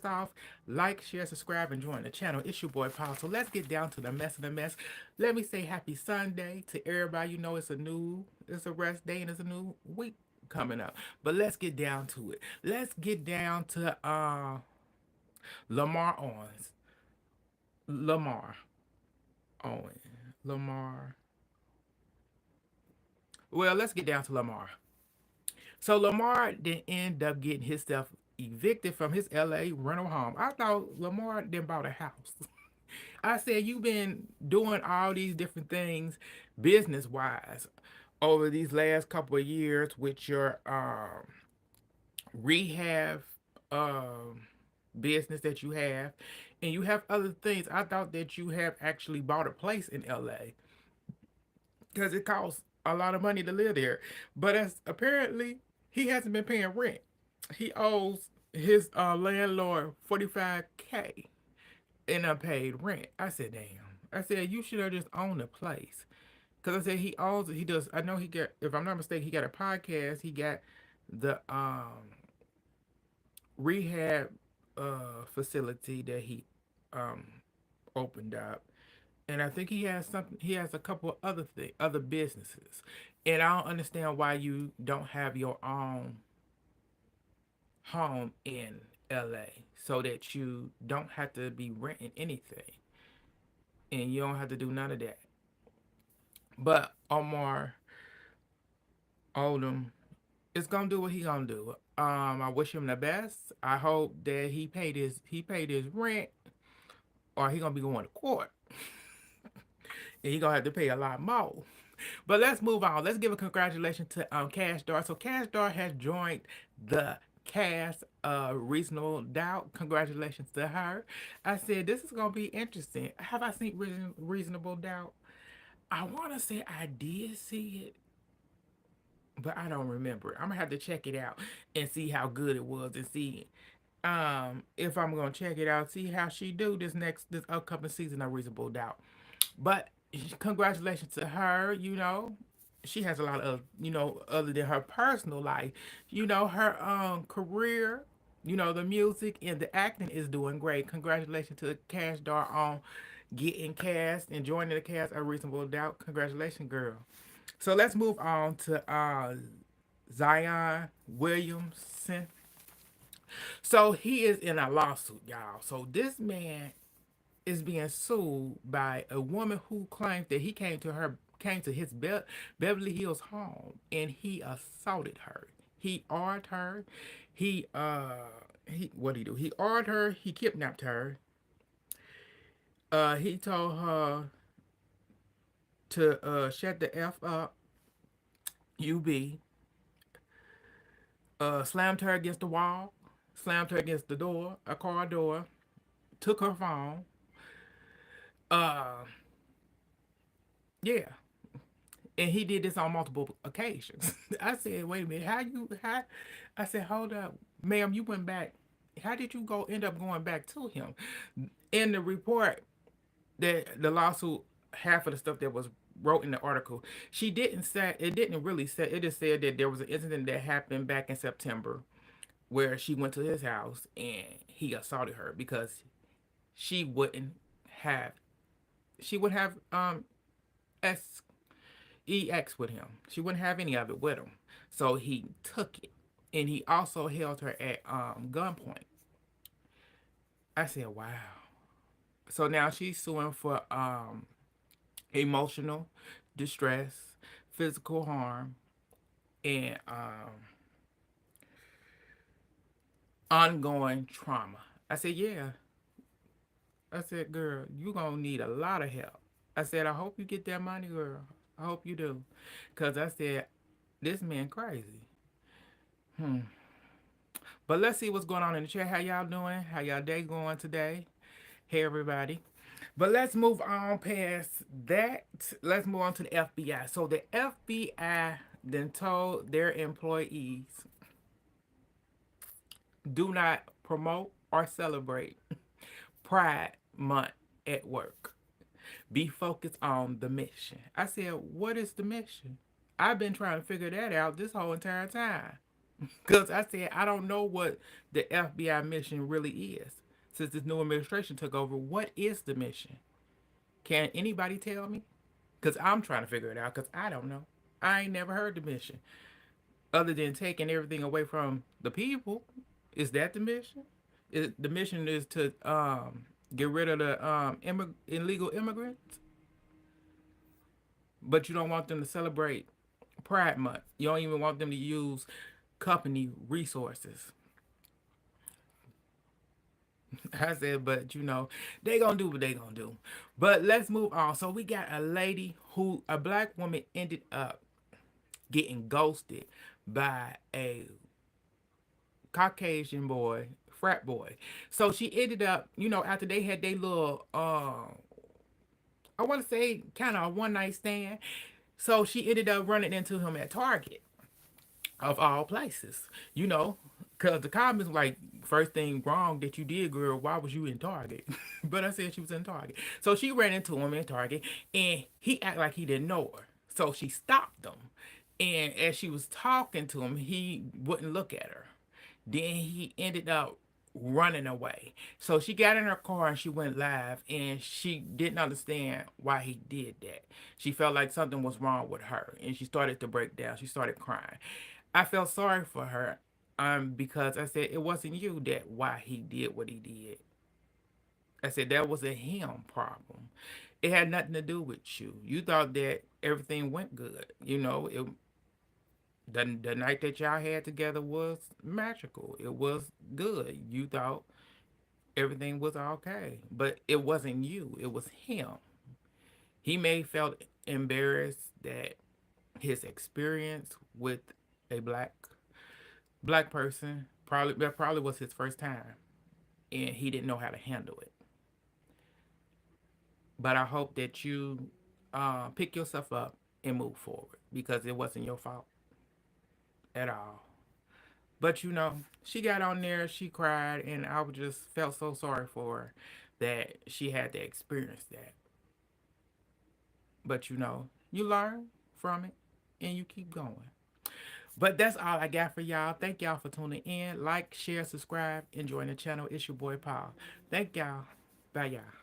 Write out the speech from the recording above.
off, like, share, subscribe, and join the channel. It's your boy Paul. So let's get down to the mess of the mess. Let me say happy Sunday to everybody. You know it's a rest day and it's a new week coming up. But let's get down to it. Let's get down to Lamar Owens. Lamar Owen. Lamar. Well, let's get down to Lamar. So Lamar didn't end up getting himself evicted from his LA rental home. I thought Lamar then bought a house. I said, you've been doing all these different things business wise over these last couple of years with your rehab um, business that you have, and you have other things. I thought that you have actually bought a place in LA because it costs a lot of money to live there. But as apparently, he hasn't been paying rent. He owes his landlord 45K in unpaid rent. I said, damn. I said, you should have just owned the place. Because I said, he owns it. He does. I know he got, if I'm not mistaken, he got a podcast. He got the rehab facility that he um, opened up. And I think he has something, he has a couple of other businesses. And I don't understand why you don't have your own home in LA so that you don't have to be renting anything and you don't have to do none of that. But Omar Odom is gonna do what he gonna do. I wish him the best. I hope that he paid his rent, or he gonna be going to court, and he gonna have to pay a lot more. But let's move on. Let's give a congratulations to Cash. So Cash has joined the cast Reasonable Doubt. Congratulations to her. I said this is gonna be interesting. Have I seen Reasonable Doubt? I want to say I did see it, but I don't remember. I'm gonna have to check it out and see how good it was and see if I'm gonna check it out, see how she do this upcoming season of Reasonable Doubt. But congratulations to her. She has a lot of, other than her personal life, her career, the music and the acting is doing great. Congratulations to Cash Dar on getting cast and joining the cast of Reasonable Doubt. Congratulations, girl. So let's move on to Zion Williamson. So he is in a lawsuit, y'all. So this man is being sued by a woman who claims that he came to his Beverly Hills home and he assaulted her. He armed her. He what did he do? He armed her. He kidnapped her. He told her to shut the f up. UB slammed her against the wall, slammed her against the door, a car door, took her phone. Uh, yeah, and he did this on multiple occasions. I said, "Wait a minute, how?" I said, "Hold up, ma'am, you went back. How did you go end up going back to him?" In the report, that the lawsuit, half of the stuff that was wrote in the article, she didn't say it. Didn't really say it. Just said that there was an incident that happened back in September where she went to his house and he assaulted her because she wouldn't have she would have S EX with him. She wouldn't have any of it with him. So he took it. And he also held her at gunpoint. I said, wow. So now she's suing for emotional distress, physical harm, and ongoing trauma. I said, yeah. I said, girl, you gonna need a lot of help. I said, I hope you get that money, girl. I hope you do. Cause I said, this man crazy. Hmm. But let's see what's going on in the chat. How y'all doing? How y'all day going today? Hey everybody. But let's move on past that. Let's move on to the FBI. So the FBI then told their employees, do not promote or celebrate Pride Month at work. Be focused on the mission. I said, what is the mission? I've been trying to figure that out this whole entire time. Because I said, I don't know what the FBI mission really is. Since this new administration took over, what is the mission? Can anybody tell me? Because I'm trying to figure it out because I don't know. I ain't never heard the mission. Other than taking everything away from the people. Is that the mission? The mission is to get rid of the illegal immigrants, but you don't want them to celebrate Pride Month. You don't even want them to use company resources. I said, but they gonna do what they gonna do. But let's move on. So we got a black woman ended up getting ghosted by a Caucasian boy, frat boy. So she ended up, after they had their little, I want to say kind of a one night stand. So she ended up running into him at Target, of all places, because the comments were like, first thing wrong that you did, girl, why was you in Target? But I said she was in Target. So she ran into him in Target and he acted like he didn't know her. So she stopped him. And as she was talking to him, he wouldn't look at her. Then he ended up running away. So she got in her car and she went live and she didn't understand why he did that. She felt like something was wrong with her and she started to break down. She started crying. I felt sorry for her because I said it wasn't you that why he did what he did. I said that was a him problem. It had nothing to do with you. You thought that everything went good. The night that y'all had together was magical. It was good. You thought everything was okay, but it wasn't you. It was him. He may felt embarrassed that his experience with a black person probably was his first time, and he didn't know how to handle it. But I hope that you pick yourself up and move forward because it wasn't your fault at all. But she got on there, she cried, and I just felt so sorry for her that she had to experience that. But you learn from it and you keep going. But that's all I got for y'all. Thank y'all for tuning in. Like, share, subscribe, and join the channel. It's your boy Paul. Thank y'all. Bye, y'all.